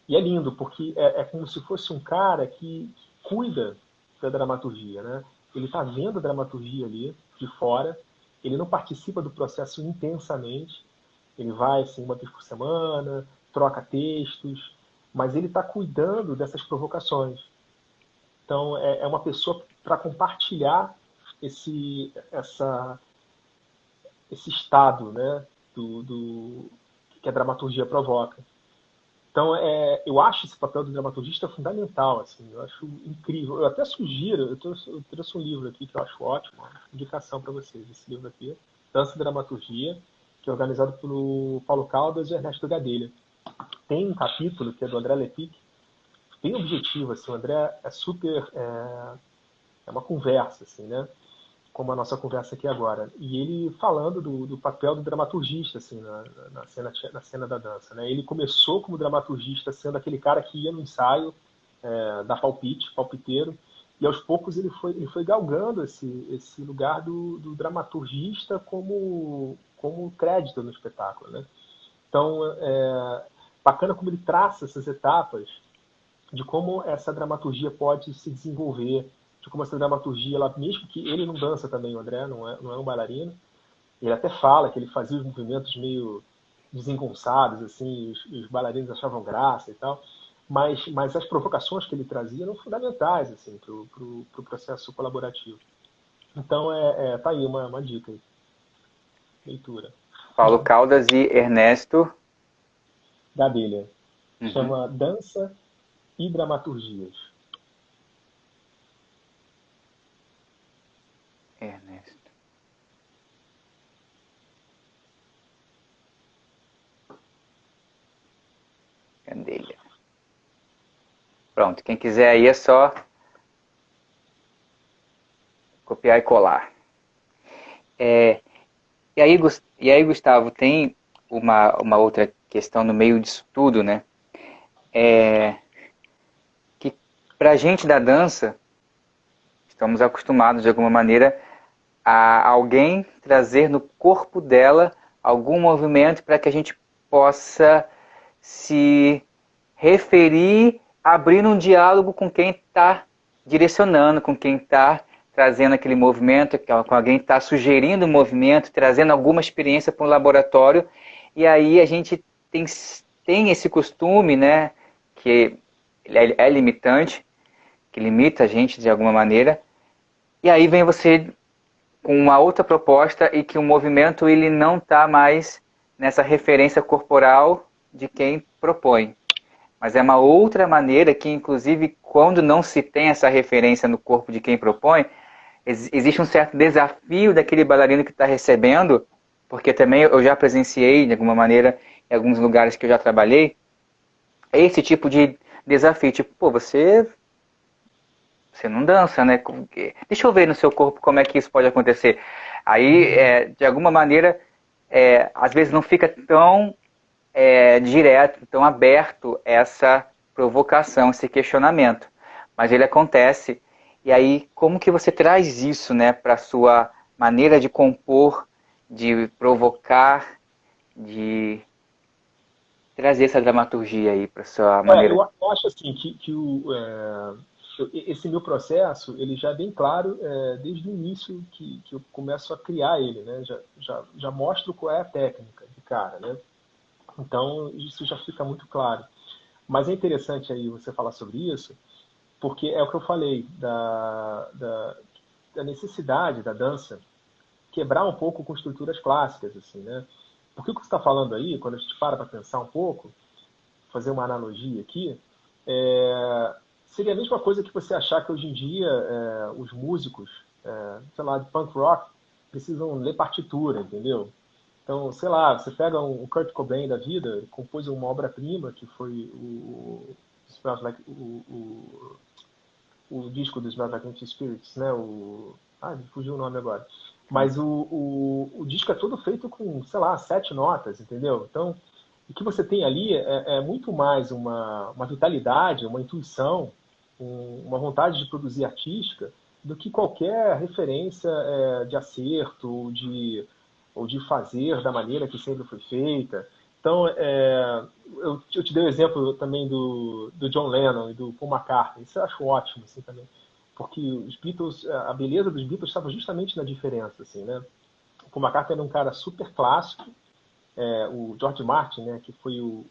A: E é lindo, porque é como se fosse um cara que cuida da dramaturgia, né? Ele está vendo a dramaturgia ali de fora, ele não participa do processo intensamente, ele vai assim, uma vez por semana, troca textos, mas ele está cuidando dessas provocações. Então, é uma pessoa para compartilhar esse estado, né, que a dramaturgia provoca. Então, eu acho esse papel do dramaturgista fundamental, assim, eu acho incrível. Eu até sugiro, eu trouxe um livro aqui que eu acho ótimo, uma indicação para vocês, esse livro aqui, Dança e Dramaturgia, que é organizado pelo Paulo Caldas e Ernesto Gadelha. Tem um capítulo que é do André Lepic, bem objetivo, assim, o André é super... é uma conversa, assim, né? Como a nossa conversa aqui agora. E ele falando do papel do dramaturgista, assim, na cena da dança, né? Ele começou como dramaturgista, sendo aquele cara que ia no ensaio, dar palpiteiro, e aos poucos ele foi galgando esse lugar do dramaturgista como crédito no espetáculo, né? Então, bacana como ele traça essas etapas de como essa dramaturgia pode se desenvolver, de como essa dramaturgia, mesmo que ele não dança também, o André não é um bailarino, ele até fala que ele fazia os movimentos meio desengonçados, assim, os bailarinos achavam graça e tal, mas as provocações que ele trazia eram fundamentais assim, para o processo colaborativo. Então, tá aí uma dica aí. Leitura.
B: Paulo Caldas e Ernesto
A: Gadelha. Chama Dança e Dramaturgias.
B: Ernesto. Gadelha. Pronto, quem quiser aí é só copiar e colar. E aí, Gustavo, tem uma outra questão no meio disso tudo, né? Que pra gente da dança, estamos acostumados de alguma maneira a alguém trazer no corpo dela algum movimento para que a gente possa se referir, abrindo um diálogo com quem está direcionando, com quem está trazendo aquele movimento, com alguém que está sugerindo o movimento, trazendo alguma experiência para um laboratório. E aí a gente tem esse costume, né, que é limitante, que limita a gente de alguma maneira. E aí vem você com uma outra proposta e que o movimento ele não está mais nessa referência corporal de quem propõe. Mas é uma outra maneira que, inclusive, quando não se tem essa referência no corpo de quem propõe, existe um certo desafio daquele bailarino que está recebendo, porque também eu já presenciei, de alguma maneira, em alguns lugares que eu já trabalhei, esse tipo de desafio. Tipo, pô, você não dança, né? Deixa eu ver no seu corpo como é que isso pode acontecer. Aí, de alguma maneira, às vezes não fica tão direto, tão aberto essa provocação, esse questionamento. Mas ele acontece. E aí, como que você traz isso, né, para a sua maneira de compor, de provocar, de trazer essa dramaturgia aí para a sua maneira?
A: Eu acho assim que esse meu processo ele já é bem claro desde o início que eu começo a criar ele, né? Já mostro qual é a técnica de cara, né? Então isso já fica muito claro. Mas é interessante aí você falar sobre isso, porque é o que eu falei da necessidade da dança quebrar um pouco com estruturas clássicas, assim, né? Porque o que você está falando aí, quando a gente para pensar um pouco, fazer uma analogia aqui, seria a mesma coisa que você achar que hoje em dia os músicos, sei lá, de punk rock, precisam ler partitura, entendeu? Então, sei lá, você pega um Kurt Cobain da vida, compôs uma obra-prima, que foi Smells Like, o disco do Smells Like Teen Spirits, né? Me fugiu o nome agora. Mas o disco é todo feito com, sei lá, 7 notas, entendeu? Então, o que você tem ali é muito mais uma vitalidade, uma intuição, uma vontade de produzir artística, do que qualquer referência de acerto ou de fazer da maneira que sempre foi feita. Então, eu te dei o exemplo também do John Lennon e do Paul McCartney. Isso eu acho ótimo, assim, também. Porque os Beatles, a beleza dos Beatles estava justamente na diferença, assim, né? O Paul McCartney era um cara super clássico, o George Martin, né, que foi o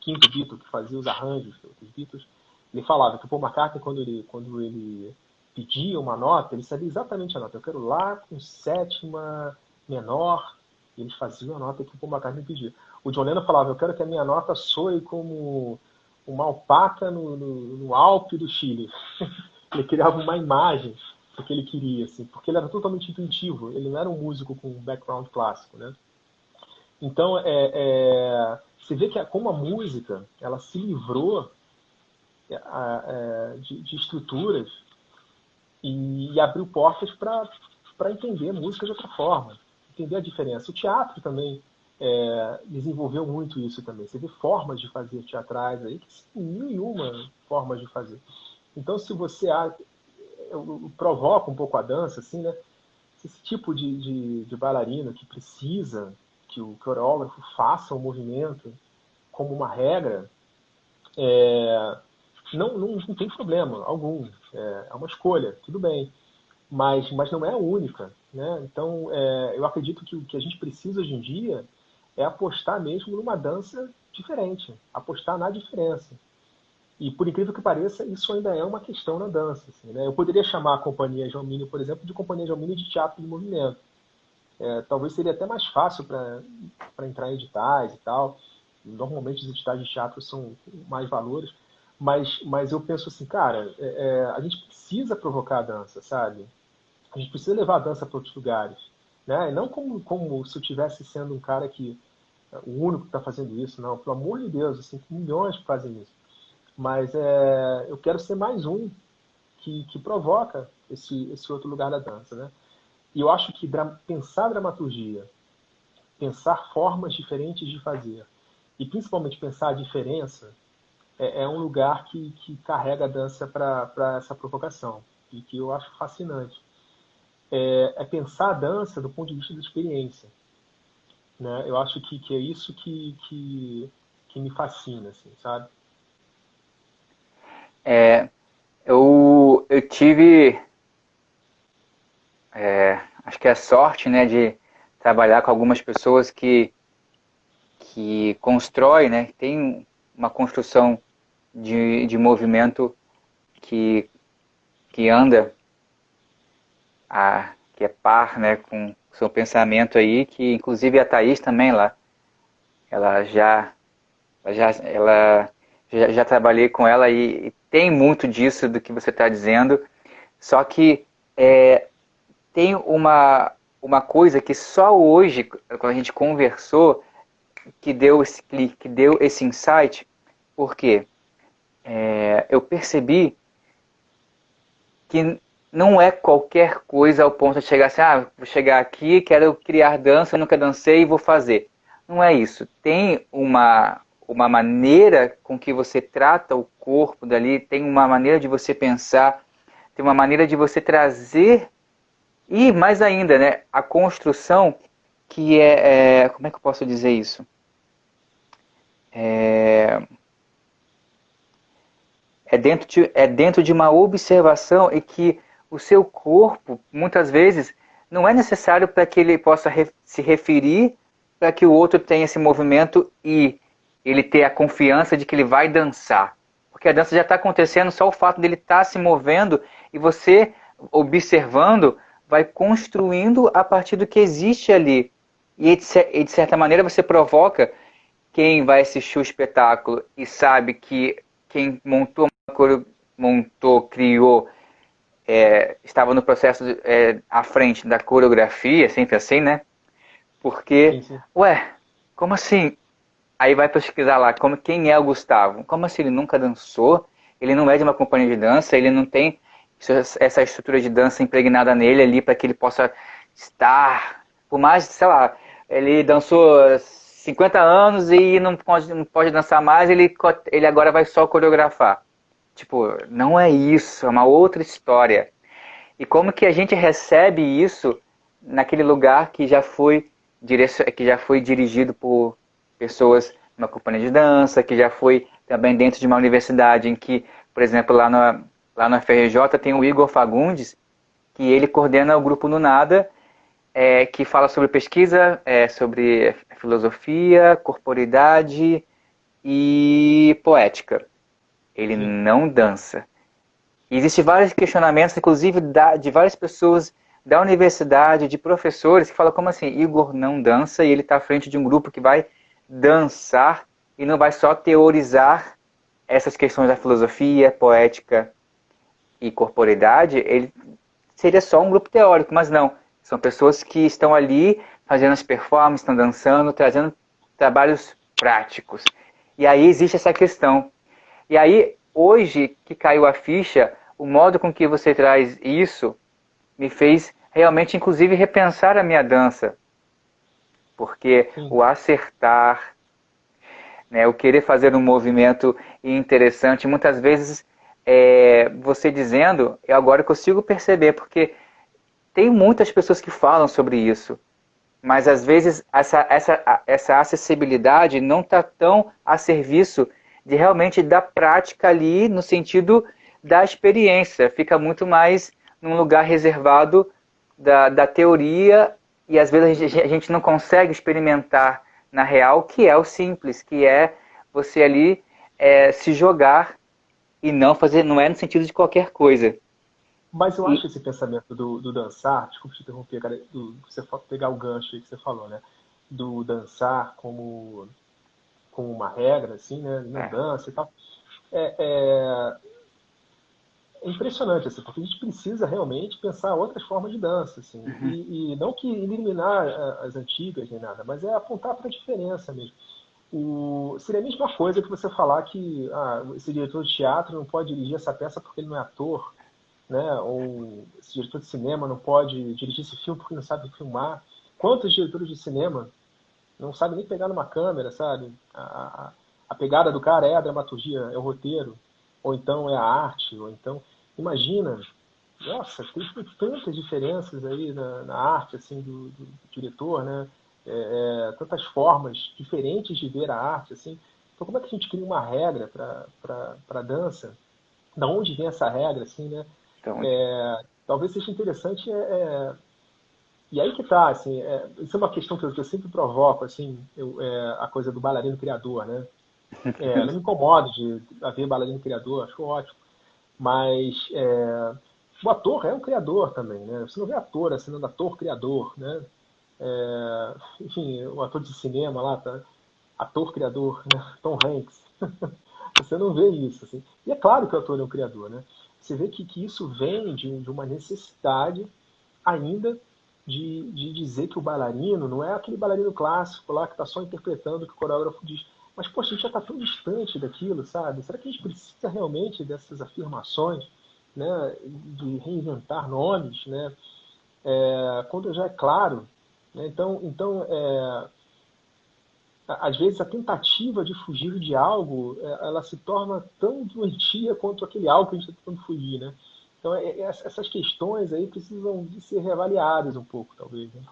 A: quinto Beatle, que fazia os arranjos dos Beatles, ele falava que o Paul McCartney, quando ele pedia uma nota, ele sabia exatamente a nota. Eu quero lá com sétima menor, e eles faziam a nota que o Paul McCartney pedia. O John Lennon falava, eu quero que a minha nota soe como uma alpaca no Alpe do Chile. Ele criava uma imagem do que ele queria, assim, porque ele era totalmente intuitivo, ele não era um músico com um background clássico, né? Então, você vê que como a música ela se livrou de estruturas e abriu portas para entender a música de outra forma, entender a diferença. O teatro também desenvolveu muito isso também. Você vê formas de fazer teatrais aí, que são mil e uma formas de fazer. Então, se você provoca um pouco a dança, assim, né? Esse tipo de bailarino que precisa que o coreógrafo faça o movimento como uma regra, não tem problema algum. É uma escolha, tudo bem. Mas não é a única. Né? Então, eu acredito que o que a gente precisa hoje em dia é apostar mesmo numa dança diferente, apostar na diferença. E, por incrível que pareça, isso ainda é uma questão na dança. Assim, né? Eu poderia chamar a Companhia Jomini, por exemplo, de Companhia Jomini de Teatro de Movimento. Talvez seria até mais fácil para entrar em editais e tal. Normalmente os editais de teatro são mais valores. Mas eu penso assim, cara, a gente precisa provocar a dança, sabe? A gente precisa levar a dança para outros lugares. Né? E não como se eu estivesse sendo um cara que o único que está fazendo isso, não. Pelo amor de Deus, assim, milhões que fazem isso. Mas eu quero ser mais um que provoca esse outro lugar da dança, né? E eu acho que pensar dramaturgia, pensar formas diferentes de fazer, e principalmente pensar a diferença, um lugar que carrega a dança para essa provocação, e que eu acho fascinante. É pensar a dança do ponto de vista da experiência. Né? Eu acho que é isso que me fascina, assim, sabe?
B: Eu tive, acho que a sorte, né, de trabalhar com algumas pessoas que constrói, né, tem uma construção de movimento que anda, que é par, né, com o seu pensamento aí, que inclusive a Thaís também lá, ela já trabalhei com ela e tem muito disso do que você está dizendo, só que tem uma coisa que só hoje, quando a gente conversou, que deu esse clique, que deu esse insight, porque eu percebi que não é qualquer coisa ao ponto de chegar assim, vou chegar aqui, quero criar dança, nunca dancei e vou fazer. Não é isso. Tem uma maneira com que você trata o corpo dali, tem uma maneira de você pensar, tem uma maneira de você trazer, e mais ainda, né, a construção que como é que eu posso dizer isso? É dentro de uma observação e que o seu corpo, muitas vezes, não é necessário para que ele possa se referir para que o outro tenha esse movimento e ele ter a confiança de que ele vai dançar. Porque a dança já está acontecendo, só o fato dele estar se movendo e você, observando, vai construindo a partir do que existe ali. E de certa maneira você provoca quem vai assistir o espetáculo e sabe que quem criou, estava no processo à frente da coreografia, sempre assim, né? Porque,
A: Sim.
B: como assim? Aí vai pesquisar lá, quem é o Gustavo? Como assim ele nunca dançou? Ele não é de uma companhia de dança, ele não tem essa estrutura de dança impregnada nele ali para que ele possa estar, por mais, sei lá, ele dançou 50 anos e não pode dançar mais, ele agora vai só coreografar. Tipo, não é isso, é uma outra história. E como que a gente recebe isso naquele lugar que já foi dirigido por pessoas uma companhia de dança, que já foi também dentro de uma universidade em que, por exemplo, lá na FRJ tem o Igor Fagundes, que ele coordena o grupo no Nada, que fala sobre pesquisa, sobre filosofia, corporidade e poética. Ele
A: Sim.
B: não dança. E existem vários questionamentos, inclusive de várias pessoas da universidade, de professores, que falam como assim, Igor não dança e ele está à frente de um grupo que vai dançar e não vai só teorizar essas questões da filosofia, poética e corporeidade, ele seria só um grupo teórico, mas não. São pessoas que estão ali fazendo as performances, estão dançando, trazendo trabalhos práticos. E aí existe essa questão. E aí, hoje que caiu a ficha, o modo com que você traz isso me fez realmente, inclusive, repensar a minha dança. Porque
A: Sim.
B: o acertar, né, o querer fazer um movimento interessante, muitas vezes você dizendo, eu agora consigo perceber, porque tem muitas pessoas que falam sobre isso, mas às vezes essa acessibilidade não está tão a serviço de realmente da prática ali, no sentido da experiência. Fica muito mais num lugar reservado da teoria e às vezes a gente não consegue experimentar na real, que é o simples, que é você ali se jogar e não fazer, não é no sentido de qualquer coisa.
A: Mas eu
B: E,
A: acho esse pensamento do dançar, desculpa te interromper, cara, você pegar o gancho aí que você falou, né? Do dançar como uma regra, assim, né? Não
B: é,
A: dança e tal. É, é, é impressionante, assim, porque a gente precisa realmente pensar outras formas de dança, assim.
B: uhum,
A: E não que eliminar as antigas nem nada, mas é apontar para a diferença mesmo. Seria a mesma coisa que você falar que esse diretor de teatro não pode dirigir essa peça porque ele não é ator, né? Ou esse diretor de cinema não pode dirigir esse filme porque não sabe filmar. Quantos diretores de cinema não sabem nem pegar numa câmera, sabe? A pegada do cara é a dramaturgia, é o roteiro, ou então é a arte, ou então... Imagina, nossa, tem tantas diferenças aí na arte, assim, do diretor, né? Tantas formas diferentes de ver a arte, assim. Então, como é que a gente cria uma regra para dança? Da onde vem essa regra, assim, né?
B: então,
A: Talvez seja interessante e aí que tá, assim, isso é uma questão que eu sempre provoco, assim, a coisa do bailarino criador, né? Não me incomodo de haver bailarino criador, acho ótimo, mas o ator é um criador também, né? Você não vê ator assinando ator criador, né? Enfim, o ator de cinema lá, tá? Ator criador, né? Tom Hanks. Você não vê isso, assim. E é claro que o ator é um criador, né? Você vê que isso vem de uma necessidade ainda de dizer que o bailarino não é aquele bailarino clássico lá que está só interpretando o que o coreógrafo diz. Mas, poxa, a gente já está tão distante daquilo, sabe? Será que a gente precisa realmente dessas afirmações, né? De reinventar nomes, né? Quando já é claro. Né? Então, às vezes a tentativa de fugir de algo, ela se torna tão doentia quanto aquele algo que a gente está tentando fugir, né? Então, essas questões aí precisam de ser reavaliadas um pouco, talvez. Né?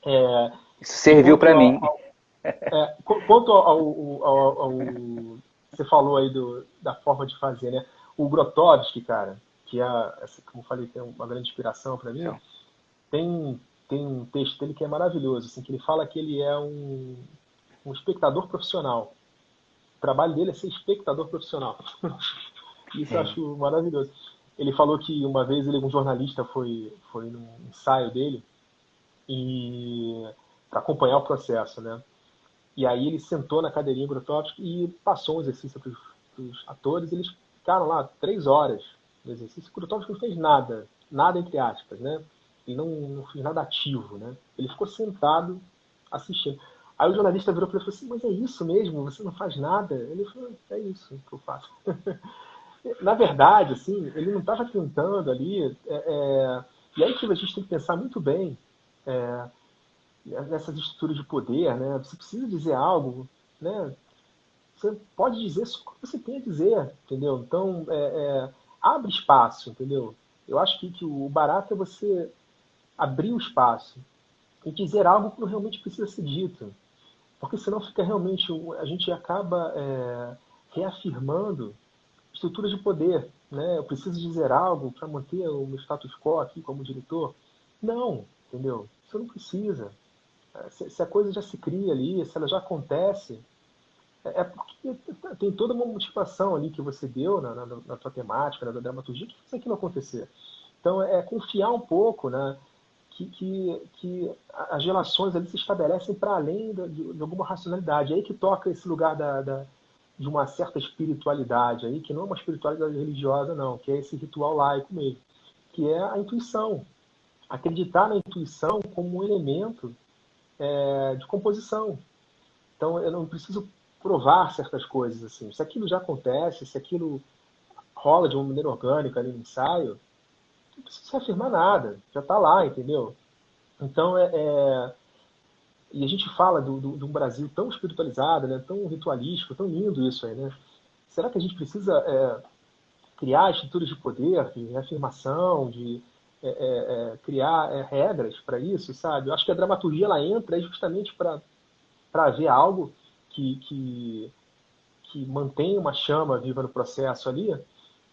A: É,
B: isso
A: e
B: serviu para mim.
A: quanto você falou aí da forma de fazer, né? O Grotowski, cara, que como eu falei, tem uma grande inspiração para mim,
B: Então,
A: tem, tem um texto dele que é maravilhoso, assim, que ele fala que ele é um espectador profissional. O trabalho dele é ser espectador profissional. Isso eu
B: é,
A: acho maravilhoso. Ele falou que uma vez um jornalista foi num ensaio dele e para acompanhar o processo, né? E aí ele sentou na cadeirinha Grotowski e passou um exercício para os atores. Eles ficaram lá 3 horas no exercício. O Grotowski não fez nada, nada entre aspas, né? Ele não fez nada ativo, né? Ele ficou sentado assistindo. Aí o jornalista virou para ele e falou assim: mas é isso mesmo? Você não faz nada? Ele falou: é isso que eu faço. Na verdade, assim, ele não estava tentando ali. E aí que a gente tem que pensar muito bem é, nessas estruturas de poder, né? Você precisa dizer algo, né? Você pode dizer só o que você tem a dizer, entendeu? Então, abre espaço, entendeu? Eu acho que o barato é você abrir o espaço e dizer algo que realmente precisa ser dito. Porque senão fica realmente, a gente acaba reafirmando estruturas de poder, né? Eu preciso dizer algo para manter o meu status quo aqui como diretor. Não, entendeu? Você não precisa. Se a coisa já se cria ali, se ela já acontece, é porque tem toda uma motivação ali que você deu na tua temática, na dramaturgia, que fez aquilo acontecer. Então, é confiar um pouco, né, que as relações ali se estabelecem para além de alguma racionalidade. É aí que toca esse lugar de uma certa espiritualidade, aí, que não é uma espiritualidade religiosa, não, que é esse ritual laico mesmo, que é a intuição. Acreditar na intuição como um elemento de composição. Então, eu não preciso provar certas coisas. Assim. Se aquilo já acontece, se aquilo rola de uma maneira orgânica ali no ensaio, não precisa afirmar nada. Já está lá, entendeu? Então, e a gente fala de um Brasil tão espiritualizado, né, tão ritualístico, tão lindo isso aí, né? Será que a gente precisa criar estruturas de poder, de reafirmação, de criar regras para isso, sabe? Eu acho que a dramaturgia ela entra justamente para haver algo que mantenha uma chama viva no processo ali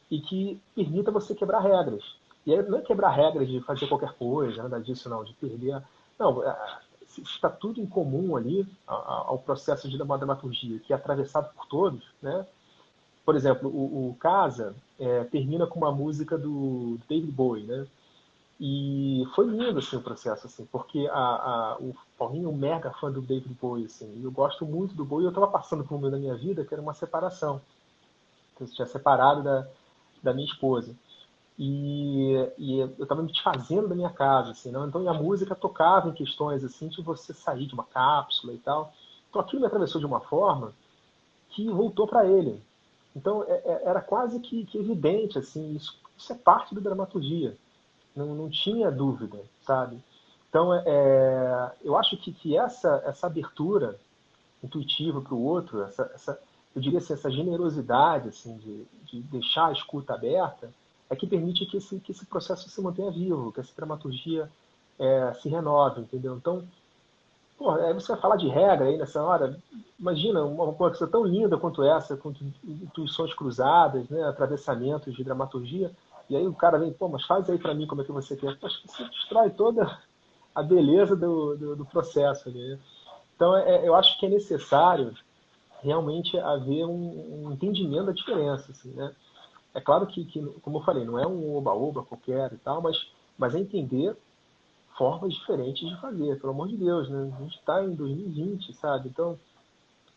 A: e que permita você quebrar regras. E aí não é quebrar regras de fazer qualquer coisa, nada disso não, de perder. Não, se está tudo em comum ali ao processo de uma dramaturgia que é atravessado por todos, né? Por exemplo, o Casa termina com uma música do David Bowie, né? E foi lindo assim, o processo, assim, porque o Paulinho é um mega fã do David Bowie, assim, e eu gosto muito do Bowie. Eu estava passando por um momento da minha vida que era uma separação. Eu tinha separado da minha esposa. E eu estava me desfazendo da minha casa, assim, não? Então a música tocava em questões assim de você sair de uma cápsula e tal. Então aquilo me atravessou de uma forma que voltou para ele. Então era quase que evidente, assim, isso é parte da dramaturgia. Não tinha dúvida, sabe? Então, eu acho que essa abertura intuitiva para o outro, eu diria assim, essa generosidade assim, de deixar a escuta aberta, é que permite que esse processo se mantenha vivo, que essa dramaturgia se renove, entendeu? Então, pô, aí você vai falar de regra aí nessa hora. Imagina uma coisa tão linda quanto essa, com intuições cruzadas, né, atravessamentos de dramaturgia, e aí o cara vem, pô, mas faz aí para mim como é que você quer. Acho que você destrói toda a beleza do processo ali, né? Então, eu acho que é necessário realmente haver um entendimento da diferença, assim, né? É claro que, como eu falei, não é um oba-oba qualquer e tal, mas é entender formas diferentes de fazer, pelo amor de Deus, né? A gente está em 2020, sabe? Então,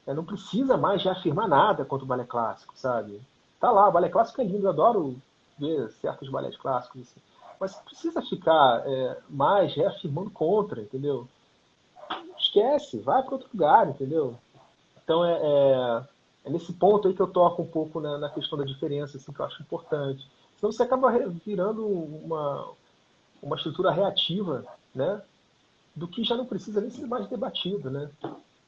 A: não precisa mais reafirmar nada contra o balé clássico, sabe? Tá lá, o balé clássico é lindo, eu adoro ver certos balés clássicos, assim. Mas precisa ficar mais reafirmando contra, entendeu? Esquece, vai para outro lugar, entendeu? Então, é nesse ponto aí que eu toco um pouco na questão da diferença, assim, que eu acho importante. Senão você acaba virando uma estrutura reativa, né? Do que já não precisa nem ser mais debatido, né?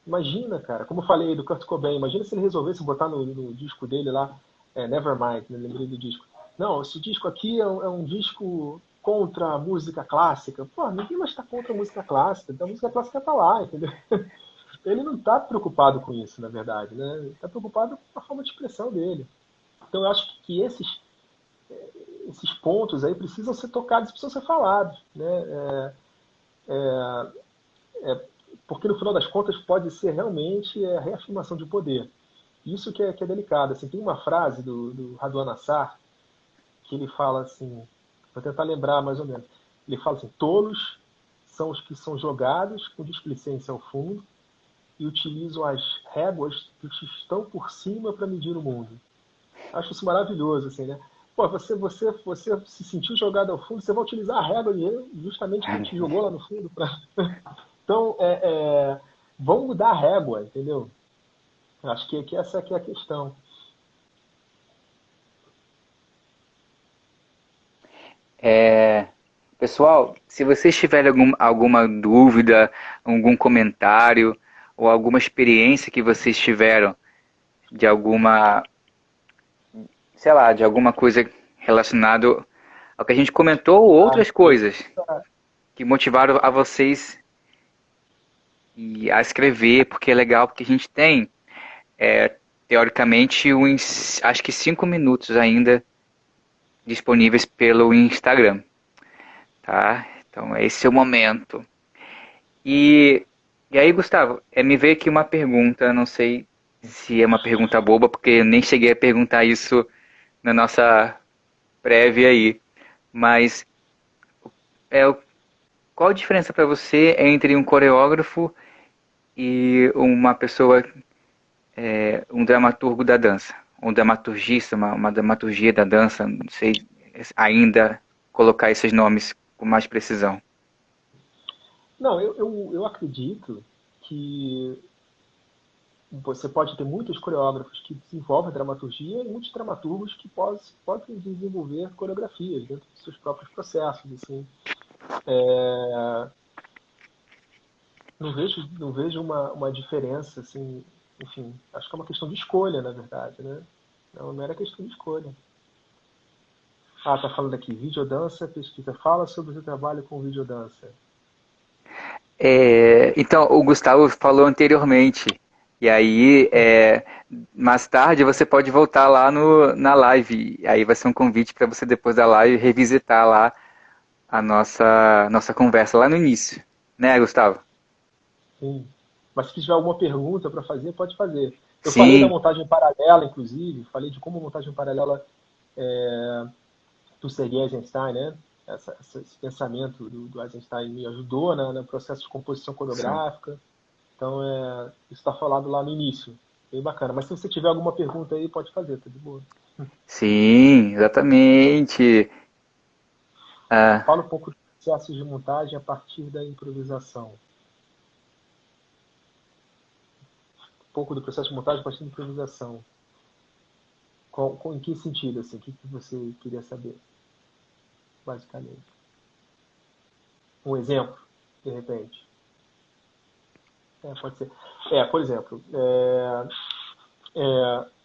A: Imagina, cara, como eu falei do Kurt Cobain, imagina se ele resolvesse botar no disco dele lá, Nevermind, né? Lembrei do disco. Não, esse disco aqui é um disco contra a música clássica. Pô, ninguém mais está contra a música clássica, então a música clássica tá lá, entendeu? Ele não está preocupado com isso, na verdade, né? Ele está preocupado com a forma de expressão dele. Então eu acho que esses pontos aí precisam ser tocados, precisam ser falados, né? Porque no final das contas pode ser realmente a reafirmação de poder. Isso que é delicado. Assim, tem uma frase do Raduan Nassar que ele fala assim, vou tentar lembrar mais ou menos. Ele fala assim: tolos são os que são jogados com displicência ao fundo e utilizam as réguas que estão por cima para medir o mundo. Acho isso maravilhoso, assim, né? Pô, você se sentiu jogado ao fundo, você vai utilizar a régua justamente que te jogou lá no fundo. Então, vamos mudar a régua, entendeu? Acho que essa aqui é a questão.
B: Pessoal, se vocês tiverem alguma dúvida, algum comentário ou alguma experiência que vocês tiveram de alguma, sei lá, de alguma coisa relacionada ao que a gente comentou ou
A: Ah,
B: outras coisas que motivaram a vocês e a escrever, porque é legal, porque a gente tem, teoricamente, acho que 5 minutos ainda disponíveis pelo Instagram, tá? Então, esse é o momento. E, e aí, Gustavo, me veio aqui uma pergunta, não sei se é uma pergunta boba, porque eu nem cheguei a perguntar isso na nossa prévia aí, mas é, qual a diferença para você entre um coreógrafo e uma pessoa, um dramaturgo da dança? Um dramaturgista, uma dramaturgia da dança, não sei ainda colocar esses nomes com mais precisão.
A: Não, eu acredito que você pode ter muitos coreógrafos que desenvolvem dramaturgia e muitos dramaturgos que podem desenvolver coreografias dentro dos seus próprios processos. Assim. Não vejo uma diferença, assim, enfim, acho que é uma questão de escolha, na verdade, né? Não era questão de escolha. Ah, tá falando aqui, videodança, pesquisa, fala sobre o seu trabalho com videodança.
B: Então, o Gustavo falou anteriormente, e aí, mais tarde você pode voltar lá na live, aí vai ser um convite para você depois da live revisitar lá a nossa conversa lá no início, né, Gustavo?
A: Sim. Mas se tiver alguma pergunta para fazer, pode fazer. Eu falei da
B: Sim,
A: montagem paralela, inclusive, falei de como a montagem paralela do Sergei Eisenstein, né? Esse pensamento do Eisenstein me ajudou no processo de composição
B: sim.
A: coreográfica. Então, isso está falado lá no início. Bem bacana. Mas se você tiver alguma pergunta aí, pode fazer, tá de boa.
B: Sim, exatamente. Ah,
A: Fala um pouco do processo de montagem a partir da improvisação. Um pouco do processo de montagem a partir da improvisação. Em que sentido, assim? O que você queria saber, basicamente? Um exemplo, de repente. Pode ser. Por exemplo,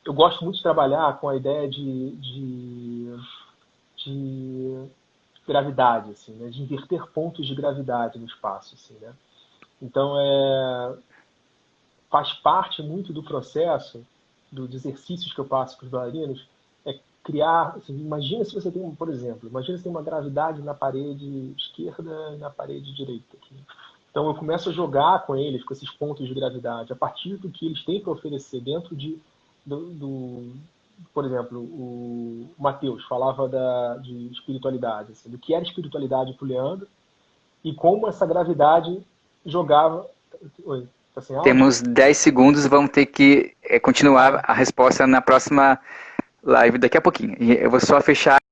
A: eu gosto muito de trabalhar com a ideia de gravidade, assim, né? De inverter pontos de gravidade no espaço, assim, né? Então, faz parte muito do processo, dos exercícios que eu passo para os bailarinos, criar, assim, imagina se você tem, por exemplo, imagina se tem uma gravidade na parede esquerda e na parede direita. Aqui. Então eu começo a jogar com eles, com esses pontos de gravidade, a partir do que eles têm para oferecer dentro por exemplo, o Matheus falava de espiritualidade, assim, do que era espiritualidade para o Leandro e como essa gravidade jogava. Oi, tá sem áudio?
B: temos 10 segundos, vamos ter que continuar
A: Ah,
B: a resposta na próxima live daqui a pouquinho. Eu vou só fechar